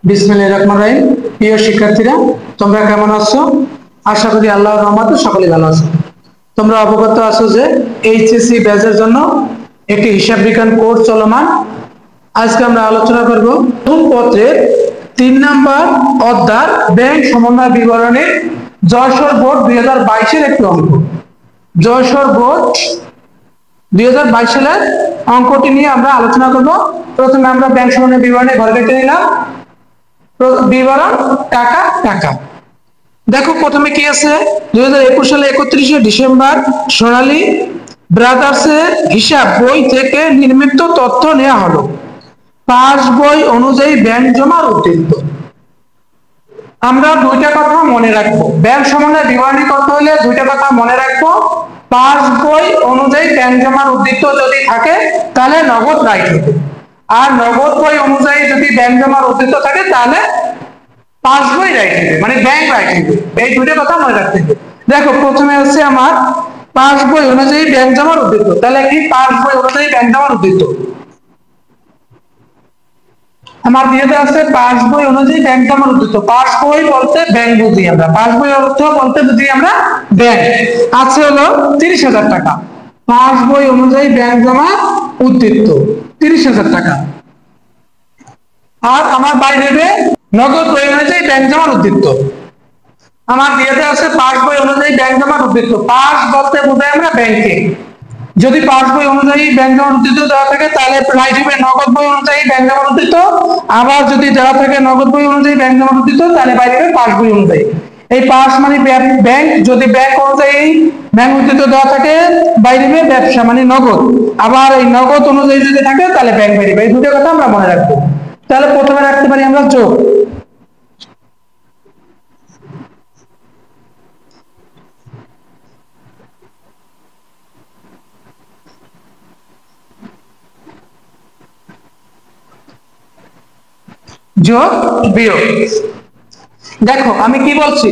বিসমিল্লাহির রহমানির রহিম। প্রিয় শিক্ষার্থীরা, তোমরা কেমন আছো? আশা করি আল্লাহর রহমতে সকলেই ভালো আছো। তোমরা অবগত আছো যে এইচএসসি ব্যাচের জন্য একটি হিসাব বিজ্ঞান কোর্স চলমান। আজকে আমরা আলোচনা করব পত্রের 3 নম্বর অধ্যায় ব্যাংক সমন্বয় বিবরণীর যশোর বোর্ড 2022 একটি অঙ্ক। যশোর বোর্ড 2022 সালের অঙ্কটি নিয়ে আমরা আলোচনা করব। প্রথমে আমরা ব্যাংক সমন্বয় বিবরণী ঘরে কেটে নিলাম। বিবরণ টাকা টাকা। দেখো প্রথমে কি আছে, 2021 সালে 31 ডিসেম্বর সোনালী ব্রাদার্সের হিসাব বই থেকে নির্মিত তথ্য নেওয়া হলো। পাস বই অনুযায়ী ব্যাংক জমার উদ্বৃত্ত। আমরা দুইটা কথা মনে রাখবো, ব্যাংক সমন্বয় বিবরণী করতে হলে দুইটা কথা মনে রাখবো। পাস বই অনুযায়ী ব্যাংক জমার উদ্বৃত্ত যদি থাকে তাহলে নগদ রাইট হবে, আর নগদ বই অনুযায়ী যদি ব্যাংক জমার উদ্বৃত্ত থাকে তাহলে পাস বই রাইট হবে, মানে ব্যাংক রাইট হবে। এই দুইটা কথা মনে রাখতে হবে। দেখো প্রথমে আছে আমার পাস বই অনুযায়ী ব্যাংক জমার উদ্বৃত্ত। তাহলে কি পাস বই অনুযায়ী ব্যাংক জমার উদ্বৃত্ত আমার দিয়ে দেওয়া আছে পাস বই অনুযায়ী ব্যাংক জমার উদ্বৃত্ত। পাস বই বলতে ব্যাংক বুঝি আমরা, পাস বই অর্থ বলতে বুঝি আমরা ব্যাংক। আছে হলো 30,000 টাকা। পাস বই অনুযায়ী ব্যাংক জমা উদ্বৃত্ত 30,000 টাকা। আর আমার বাইরে নগদ বই অনুযায়ী ব্যাংক জমার উদ্বৃত্ত আমার দিয়ে দেওয়া আছে পাস বই অনুযায়ী ব্যাংক জমার উদ্বৃত্ত। পাস বলতে বোঝাই আমরা ব্যাংকে। যদি পাস বই অনুযায়ী ব্যাংক জমার উদ্বৃত্ত দেওয়া থাকে তাহলে রাইট হবে নগদ বই অনুযায়ী ব্যাংক জমার উদ্বৃত্ত। আবার যদি দেওয়া থাকে নগদ বই অনুযায়ী ব্যাংক জমার উদ্বৃত্ত তাহলে বাইরে হবে পাস বই অনুযায়ী। এই পাস মানে ব্যাংক, যদি ব্যাংক অনুযায়ী ব্যাংক উদ্বৃত্ত দেওয়া থাকে বাইরে হবে ব্যবসা মানে নগদ। আবার এই নগদ অনুযায়ী যদি থাকে তাহলে ব্যাংক বাইরে। এই দুটো কথা আমরা মনে রাখবো। তাহলে প্রথমে রাখতে পারি আমরা যোগ। যোগ বিয়োগ। দেখো আমি কি বলছি,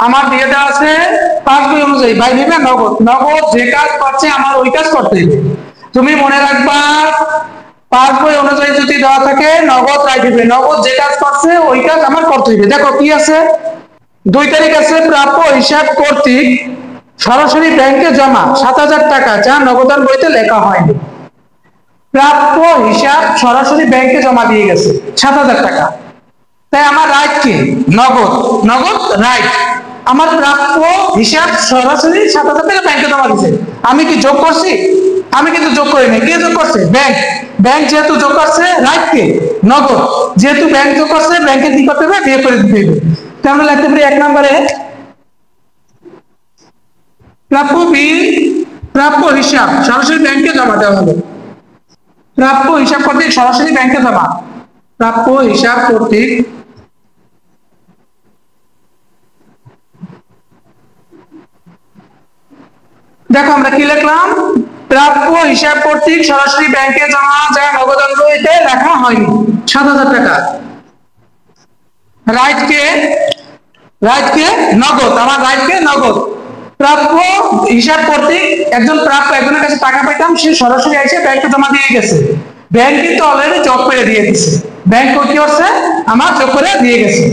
আমার দিয়ে দেওয়া আছে পাস বই অনুযায়ী বাই দিবে নগদ। নগদ যে কাজ করছে আমার ওই কাজ করতে হবে। তুমি মনে রাখবা পাস বই অনুযায়ী যদি দেওয়া থাকে নগদ রাইট দিবে, নগদ যে কাজ করছে ওই কাজ আমার করতে হবে। দেখো কি আছে, 2 তারিখ আছে প্রাপ্য হিসাব কর্তৃক সরাসরি ব্যাংকে জমা 7,000 টাকা, যা নগদান বইতে লেখা হয়নি। প্রাপ্য হিসাব সরাসরি ব্যাংকে জমা দিয়ে গেছে 7,000 টাকা। তাই আমার রাইট কি নগদ, নগদ রাইট। আমার প্রাপ্য হিসাব সরাসরি 7,000 টাকা ব্যাংকে জমা দিয়েছে। আমি কি যোগ করছি? আমি কিন্তু যোগ করিনি। কে যোগ করছে? ব্যাংক। ব্যাংক যেহেতু যোগ করছে রাইট কে নগদ, যেহেতু ব্যাংক যোগ করছে ব্যাংকে কি করতে হবে? বিয়ে করে দিতে হবে। তাহলে আমরা লিখতে পারি 1 নম্বরে প্রাপ্য বিল প্রাপ্য হিসাব সরাসরি ব্যাংকে জমা দেওয়া হবে। প্রাপ্য হিসাব কর্তৃক সরাসরি ব্যাংকে জমা। প্রাপ্য হিসাব কর্তৃক দেখো আমরা কি লিখলাম, প্রাপ্য হিসাব কর্তৃক সরাসরি ব্যাংকে জমা, যা নগদান বইতে লেখা হয়নি 7,000 টাকা। রাইট কে নগদ। আমার রাইট কে নগদ। প্রাপ্য হিসাব কর্তৃক একজন প্রাপ্য, একজনের কাছে টাকা পেতাম, সে সরাসরি এসে ব্যাংকে জমা দিয়ে গেছে। ব্যাংক কিন্তু অলরেডি যোগ করে দিয়ে দিচ্ছে। ব্যাংক কি করছে? আমার যোগ করে দিয়ে গেছে।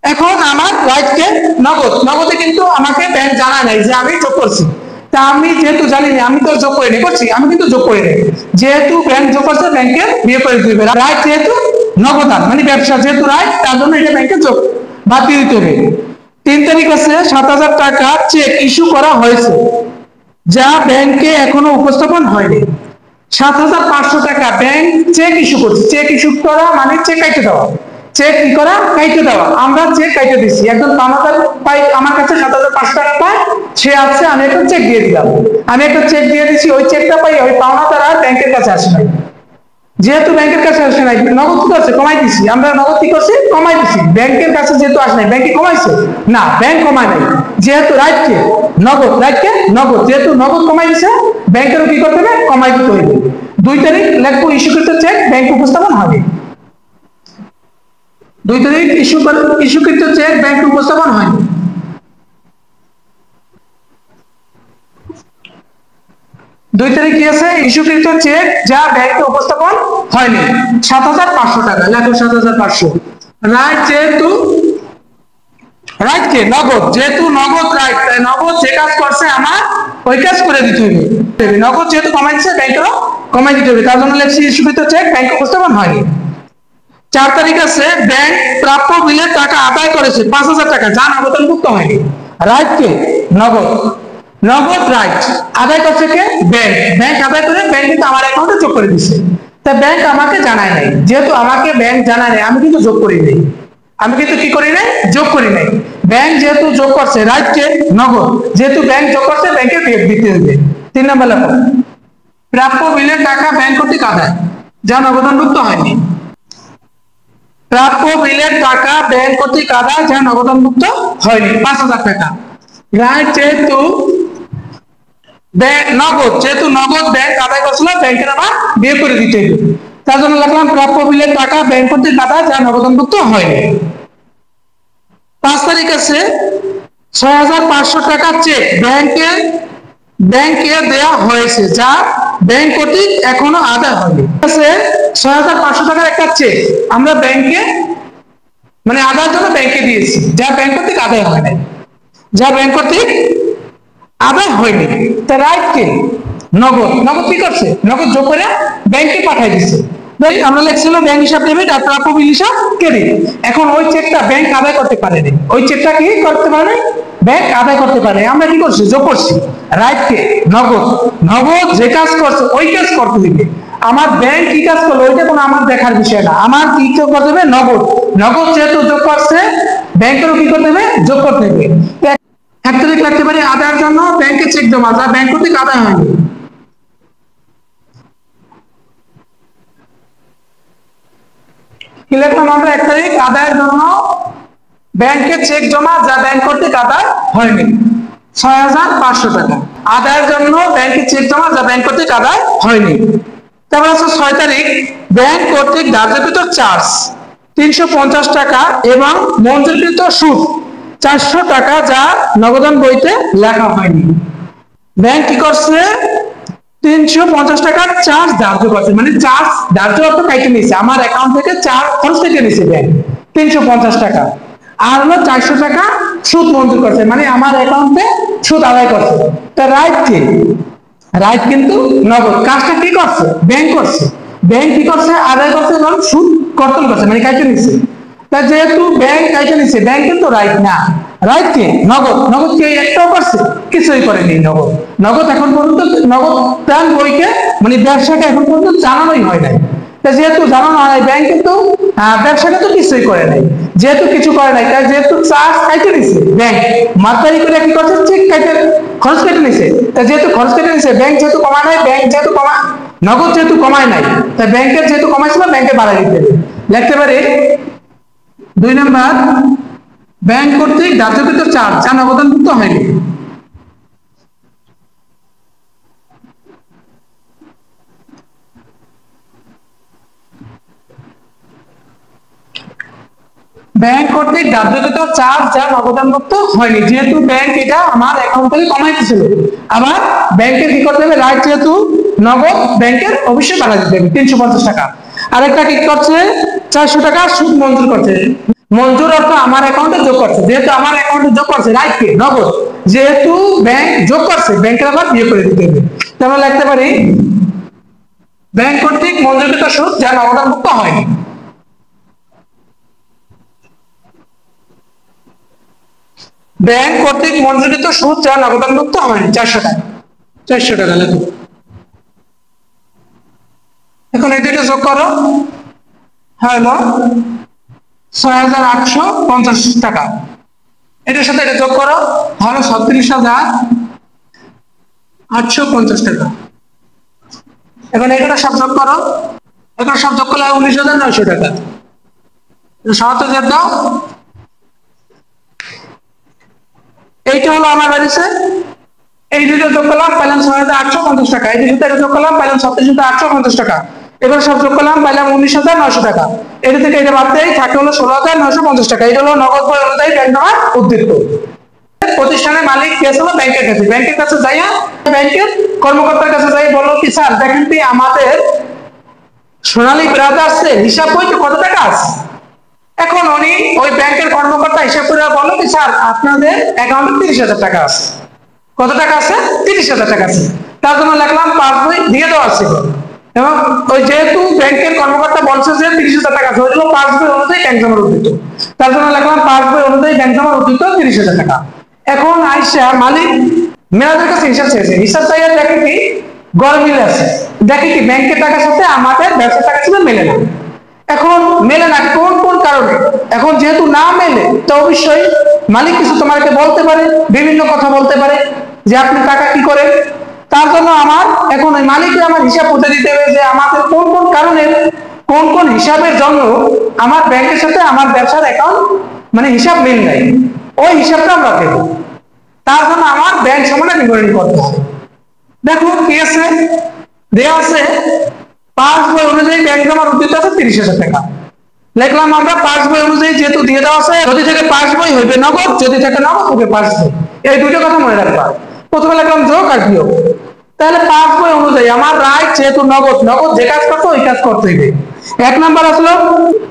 এখন আমার রাইট কে নগদ। নগদে কিন্তু আমাকে ব্যাংক জানা নাই যে আমি যোগ করছি। তা আমি যেহেতু জানি না, আমি তো যোগ করে নি করছি, আমি কিন্তু যোগ করে নেই। যেহেতু ব্যাংক যোগ করছে ব্যাংকে বিয়ে করে দিবে। রাইট যেহেতু নগদান মানে ব্যবসা, যেহেতু রাইট তার জন্য এটা ব্যাংকে যোগ বাদ দিয়ে দিতে হবে। 3 তারিখ আছে 7,000 টাকা চেক ইস্যু করা হয়েছে, যা ব্যাংকে এখনো উপস্থাপন হয়নি। 7,500 টাকা ব্যাংক চেক ইস্যু করছে। চেক ইস্যু করা মানে চেক কাইটে দেওয়া। চেক কি করা? কাইটে দেওয়া। আমরা চেক কাইটে দিচ্ছি। একজন পাওনাদার পাই আমার কাছে 7,500 টাকা পায়, সে আছে, আমি একটা চেক দিয়ে দিলাম। আমি একটা চেক দিয়ে দিচ্ছি, ওই চেকটা পাই ওই পাওনাদার আর ব্যাংকের কাছে আসে নাই। যেহেতু ব্যাংকের কাছে আসে নাই, নগদ কি করছে? কমাই দিছি। আমরা নগদ কি করছি? কমাই দিছি। ব্যাংকের কাছে যেহেতু আসে নাই, ব্যাংকে কমাইছে না, ব্যাংক কমায় নাই। যেহেতু রাইট কে নগদ, রাইট কে নগদ, যেহেতু নগদ কমাই দিছে ব্যাংকেরও কি করতে হবে? কমাই দিতে হবে। 2 তারিখ লিখবো ইস্যুকৃত চেক ব্যাংক উপস্থাপন হবে। 2 তারিখ ইস্যুকৃত চেক ব্যাংক উপস্থাপন হয়নি। 2 তারিখ কি আছে? ইস্যুকৃত চেক যা ব্যাংকে উপস্থাপন হয়নি 7,500 টাকা। লেখো 7,500। রাইট যেহেতু রাইট কে নগদ, যেহেতু নগদ রাইট, তাই নগদ যে কাজ করছে আমার ওই কাজ করে দিতে হবে। নগদ যেহেতু কমাই দিচ্ছে ব্যাংকেরও কমাই দিতে হবে, তার জন্য লেখছি ইস্যুকৃত চেক ব্যাংক উপস্থাপন হয়নি। 4 তারিখ আছে ব্যাংক প্রাপ্য বিলের টাকা আদায় করেছে 5,000 টাকা, যা নগদানভুক্ত হয়নি। রাইট কে নগদ, নগদ রাইট, আদায় করছে কে ব্যাংক, ব্যাংক আদায় করে ব্যাংক কিন্তু আমার অ্যাকাউন্টে যোগ করে দিচ্ছে। তা ব্যাংক আমাকে জানায় নাই, যেহেতু আমাকে ব্যাংক জানায় নাই আমি কিন্তু যোগ করি নাই, আমি কিন্তু কি করি নাই যোগ করি নাই। ব্যাংক যেহেতু যোগ করছে রাইট কে নগদ, যেহেতু ব্যাংক যোগ করছে ব্যাংকে দিতে হবে। 3 নম্বর লেখো প্রাপ্য বিলের টাকা ব্যাংক কর্তৃক আদায়, যা নগদানভুক্ত হয়নি। প্রাপ্য বিলের টাকা ব্যাংক কর্তৃক আদায়, যা নগদানভুক্ত হয়নি 5,000 টাকা। রাইট যেহেতু নগদ, যেহেতু নগদ ব্যাংক আদায় করছিল ব্যাংকের আবার বিয়ে করে দিতে হবে, তার জন্য লিখলাম প্রাপ্য বিলের টাকা ব্যাংক কর্তৃক আদায়, যা নগদানভুক্ত হয়নি। 5 তারিখ আছে 6,500 টাকা চেক ব্যাংকে দেয়া হয়েছে, যা ব্যাংক কর্তৃক এখনো আদায় হয়নি। আছে 6,500 টাকার একটা চেক আমরা ব্যাংকে মানে আদায়ের জন্য ব্যাংকে দিয়েছি, যা ব্যাংক কর্তৃক আদায় হয় নাই, যা ব্যাংক কর্তৃক আদায় হয়নি। তা রাইট কে নগদ, নগদ কি করছে নগদ যোগ করে ব্যাংকে পাঠিয়ে দিচ্ছে। আমরা লিখছিলাম ব্যাংক হিসাব ডেবিট আর প্রাপ্য বিল হিসাব ক্রেডিট। এখন ওই চেকটা ব্যাংক আদায় করতে পারেনি, ওই চেকটা কি করতে পারে ব্যাংক আদায় করতে পারে, আমরা কি করছি যোগ করছি। রাইট কে নগদ, নগদ যে কাজ করছে ওই কাজ করতে দিবে। আমার ব্যাংক কি কাজ করলো ওইটা কোনো আমার দেখার বিষয় না, আমার কি করতে হবে নগদ, নগদ যেহেতু যোগ করছে ব্যাংকেরও কি করতে হবে যোগ করতে হবে। 1 তারিখ লাগতে পারে আদায়ের জন্য ব্যাংকে চেক জমা, যা ব্যাংক কর্তৃক আদায় হয়নি। কি লিখলাম আমরা 1 তারিখ আদায়ের জন্য ব্যাংকে চেক জমা, যা ব্যাংক কর্তৃক আদায় হয়নি 6,500 টাকা। আদায়ের জন্য ব্যাংকে চেক জমা, যা ব্যাংক কর্তৃক আদায় হয়নি। তারপর আছে 6 তারিখ ব্যাংক কর্তৃক ধার্যকৃত চার্জ 350 টাকা এবং মঞ্জুরকৃত সুদ 400 টাকা, যা নগদান বইতে লেখা হয়নি। ব্যাংক কি করছে 350 টাকার চার্জ ধার্য করছে, মানে চার্জ ধার্য অর্থ কাইটে নিছে আমার অ্যাকাউন্ট থেকে, চার্জ খরচ থেকে নিছে ব্যাংক 350 টাকা, আর হলো 400 টাকা সুদ মঞ্জুর করছে, মানে আমার অ্যাকাউন্টে সুদ আদায় করছে। তা রাইট কি রাইট কিন্তু নগদ, কাজটা কি করছে ব্যাংক করছে, ব্যাংক কি করছে আদায় করছে এবং সুদ কর্তন করছে মানে কাইটে নিছে। তা যেহেতু ব্যাংক কাইটে নিছে ব্যাংক কিন্তু রাইট না, রাইট কি নগদ, নগদ কি একটাও করছে কিছুই করেনি নগদ, নগদ এখন পর্যন্ত নগদ প্রাণ বইকে মানে ব্যবসাটা এখন পর্যন্ত জানানোই হয় নাই। যেহেতু জানানো হয় ব্যাংক কিন্তু ব্যবসাটা তো কিছুই করে নাই, যেহেতু কিছু করে নাই তাই যেহেতু চার্জ কাইটে নিছে ব্যাংক মাত্রাই করে কি করছে চেক কাইটে খরচ কেটে নিছে। তা যেহেতু খরচ কেটে নিছে ব্যাংক যেহেতু কমায় নাই, ব্যাংক যেহেতু কমা নগদ যেহেতু কমায় নাই তাই ব্যাংকের যেহেতু কমাইছিল ব্যাংকে বাড়াই দিতে হবে। লিখতে পারি 2 নম্বর ব্যাংক কর্তৃক ধার্যকৃত চার্জ, যা নগদানভুক্ত হয়নি। ব্যাংক কর্তৃক ধার্যকৃত চার্জ, যা নগদানভুক্ত হয়নি, যেহেতু ব্যাংক এটা আমার অ্যাকাউন্ট থেকে কমাইতেছিল, আবার ব্যাংকে কি করতে হবে রাইট যেহেতু নগদ ব্যাংকের অবশ্যই বাড়া দিতে হবে 350 টাকা। আরেকটা কি করছে 400 টাকা সুদ মঞ্জুর করছে, মঞ্জুর অর্থ আমার অ্যাকাউন্টে যোগ করছে, যেহেতু আমার অ্যাকাউন্টে যোগ করছে রাইট কি নগদ, যেহেতু ব্যাংক যোগ করছে ব্যাংকের আবার বিয়ে করে দিতে হবে। তাহলে লিখতে পারি ব্যাংক কর্তৃক মঞ্জুরকৃত সুদ, যা নগদানভুক্ত হয়নি। ব্যাংক কর্তৃক মঞ্জুরিত সুদ, যা নগদানভুক্ত হয়নি 400 টাকা, 400 টাকা লেখো। এখন এই দুটো যোগ করো, হলো 6,850 টাকা, এটার সাথে এটা যোগ করো হলো 36,850 টাকা। এখন এটা সব যোগ করো, এখন সব যোগ করলে 19,900 টাকা, সহজে যোগ দাও। এইটা হলো আমার বাড়িছে, এই দুটো যোগ করলাম পাইলাম 6,850 টাকা, এই দুটো যোগ করলাম পাইলাম 36,850 টাকা, এবার সব যোগ করলাম পাইলাম 19,900 টাকা, এটা থেকে এটা বাদ দেয় থাকে হলো 16,950 টাকা। এটা হলো নগদ বই অনুযায়ী ব্যাংক নেওয়ার উদ্বৃত্ত। প্রতিষ্ঠানের মালিক কে ছিল ব্যাংকের কাছে, ব্যাংকের কাছে যাইয়া ব্যাংকের কর্মকর্তার কাছে যাই বললো কি স্যার দেখেন কি আমাদের সোনালী ব্রাদার্স এর হিসাব বইতে কত টাকা আছে। এখন উনি তখনই ওই ব্যাংকের কর্মকর্তা হিসাব করে বললো কি স্যার আপনাদের অ্যাকাউন্টে 30,000 টাকা আছে। কত টাকা আছে? 30,000 টাকা আছে। তার জন্য লিখলাম পাসবই দিয়ে দেওয়া ছিল, এবং ওই যেহেতু ব্যাংকের কর্মকর্তা বলছে যে 30,000 টাকা আছে, ওই জন্য পাসবই অনুযায়ী ব্যাংক জমার উদ্দিত, তার জন্য লিখলাম পাসবই অনুযায়ী ব্যাংক জমার উদ্দিত 30,000 টাকা। এখন আইসা মালিক মেয়েদের কাছে হিসাব চেয়েছে, হিসাব চাইয়া দেখে কি গড় মিলে আছে, দেখে কি ব্যাংকের টাকার সাথে আমাদের ব্যবসার টাকার সাথে মেলে না। এখন মেলে না কোন কোন কারণে? এখন যেহেতু না মেলে, তো অবশ্যই মালিক কিছু তোমাকে বলতে পারে, বিভিন্ন কথা বলতে পারে যে আপনি টাকা কি করেন। তার জন্য আমার এখন ওই মালিককে আমার হিসাব করতে দিতে হবে যে আমাদের কোন কোন কারণে, কোন কোন হিসাবের জন্য আমার ব্যাংকের সাথে আমার ব্যবসার অ্যাকাউন্ট মানে হিসাব মিল নাই, ওই হিসাবটা আমরা দেবো। তার জন্য আমার ব্যাংক সম্বন্ধে বিবরণী করতে হবে। দেখো কি আছে দেওয়া আছে, পাসবই অনুযায়ী ব্যাংক জমার উদ্দিত আছে 30,000 টাকা। লিখলাম আমরা পাসবই অনুযায়ী যেহেতু দিয়ে দেওয়া আছে, যদি থেকে পাসবই হইবে নগদ, যদি থেকে নগদ হবে পাসবই, এই দুটো কথা মনে রাখবা। প্রথমে লিখলাম যোগ আর বিয়োগ। তাহলে পাসবই অনুযায়ী আমার রাইট যেহেতু নগদ, নগদ যে কাজ করতে ওই কাজ করতে হবে। 1 নাম্বার আসলো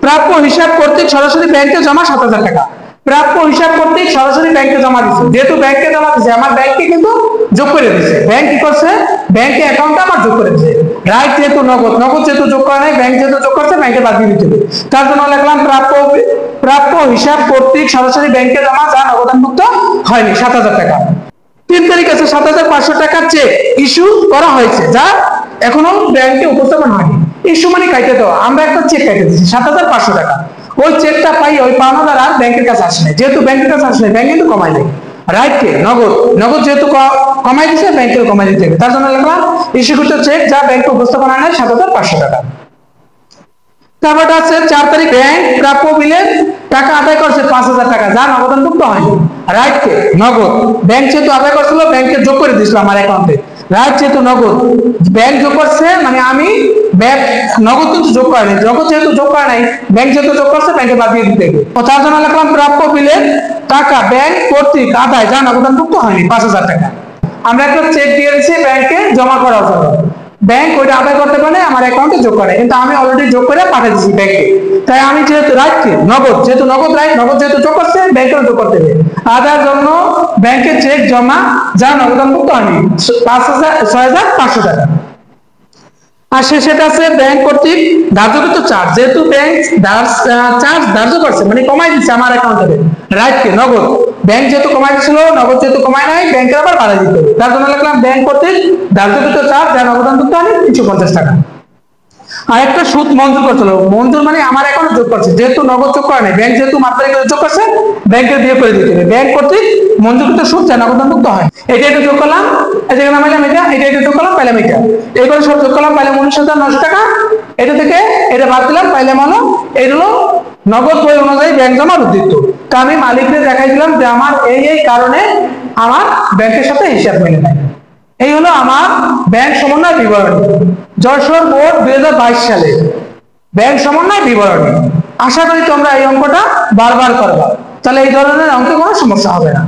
প্রাপ্য হিসাব কর্তৃক সরাসরি ব্যাংকে জমা 7,000 টাকা। প্রাপ্য হিসাব কর্তৃক সরাসরি ব্যাংকে জমা দিচ্ছে, যেহেতু ব্যাংকে জমা দিচ্ছে আমার ব্যাংকে কিন্তু যোগ করে দিচ্ছে, ব্যাংক কি করছে ব্যাংকে অ্যাকাউন্টটা আমার যোগ করে দিচ্ছে। রাইট যেহেতু নগদ, নগদ যেহেতু যোগ করা নাই, ব্যাংক যেহেতু যোগ করছে ব্যাংকে বাদ দিয়ে দিতে হবে। তার জন্য লিখলাম প্রাপ্য হিসাব কর্তৃক সরাসরি ব্যাংকে জমা যা নগদানভুক্ত হয়নি 7,000 টাকা। 3 তারিখ আছে 7,500 টাকার চেক ইস্যু করা হয়েছে, যা এখনো ব্যাংকে উপস্থাপন হয়নি। ইস্যু মানে কাইটে দেওয়া, আমরা একটা চেক কাইটে দিচ্ছি 7,500 টাকা। ওই চেকটা পাই ওই পাওনাদার আর ব্যাংকের কাছে আসে নাই, যেহেতু ব্যাংকের কাছে আসে নাই ব্যাংক কিন্তু কমাই নাই। রাইট কে নগদ, নগদ যেহেতু কমাই দিচ্ছে ব্যাংকেও কমাই দিতে হবে। তার জন্য লিখলাম ইস্যুকৃত চেক যা ব্যাংকে উপস্থাপন হয় নাই 7,500 টাকা। তারপরটা আছে 4 তারিখ ব্যাংক প্রাপ্য বিলের টাকা আদায় করছে 5,000 টাকা, যা নগদানভুক্ত হয়নি। রাইট কে নগদ, ব্যাংক যেহেতু আদায় করছিল ব্যাংকে যোগ করে দিয়েছিল আমার অ্যাকাউন্টে। রাইট যেহেতু নগদ, ব্যাংক যোগ করছে মানে আমি ব্যাংক নগদ কিন্তু যোগ করে নাই, নগদ যেহেতু যোগ করে নাই ব্যাংক যেহেতু যোগ করছে ব্যাংকে বাদ দিয়ে দিতে হবে। তার জন্য লিখলাম প্রাপ্য বিলের টাকা ব্যাংক কর্তৃক আদায় যা নগদানভুক্ত হয়নি 5,000 টাকা। আমরা একটা চেক দিয়ে দিয়েছি ব্যাংকে জমা করার জন্য, ব্যাংক ওইটা আদায় করতে পারে আমার অ্যাকাউন্টে যোগ করে, কিন্তু আমি অলরেডি যোগ করে পাঠিয়ে দিচ্ছি ব্যাংকে। তাই আমি যেহেতু রাইট কি নগদ, যেহেতু নগদ রাইট, নগদ যেহেতু যোগ করছে ব্যাংকেও যোগ করতে হবে। আদায়ের জন্য ব্যাংকে চেক জমা যা নগদানভুক্ত হয়নি 6,500 টাকা। আর সেটা আছে ব্যাংক কর্তৃক ধার্যকৃত চার্জ, যেহেতু ব্যাংক চার্জ ধার্য করছে মানে কমাই দিচ্ছে আমার অ্যাকাউন্ট থেকে। রাইট কে নগদ, ব্যাংক যেহেতু কমাই দিচ্ছিল নগদ যেহেতু কমাই নাই ব্যাংকের আবার বাড়াই দিতে হবে। তার জন্য লিখলাম ব্যাংক কর্তৃক ধার্যকৃত চার্জ যা নগদানভুক্ত হয়নি 350 টাকা। আর একটা সুদ মঞ্জুর করছিল, মঞ্জুর মানে আমার অ্যাকাউন্টে যোগ করছে, যেহেতু নগদ যোগ করে নাই ব্যাংক যেহেতু মাত্রায় করে যোগ করছে ব্যাংকের দিয়ে করে দিতে হবে। ব্যাংক কর্তৃক মঞ্জুরকৃত সুদ যা নগদানভুক্ত হয়, এটা এটা যোগ করলাম, এই জায়গায় নামাইলাম এটা, এটা এটা যোগ করলাম পাইলাম এটা, এইগুলো সব যোগ করলাম পাইলাম 19,900 টাকা। এটা থেকে এটা বাদ দিলাম পাইলাম হলো এগুলো নগদ বই অনুযায়ী ব্যাংক জমার উদ্দিত। তা আমি মালিককে দেখাই দিলাম যে আমার এই এই কারণে আমার ব্যাংকের সাথে হিসাব মেলে নাই। এই হলো আমার ব্যাংক সমন্বয় বিবরণী, যশোর বোর্ড 2022 সালে ব্যাংক সমন্বয় বিবরণী। আশা করি তোমরা এই অঙ্কটা বারবার করবা, তাহলে এই ধরনের অঙ্কে কোনো সমস্যা হবে না।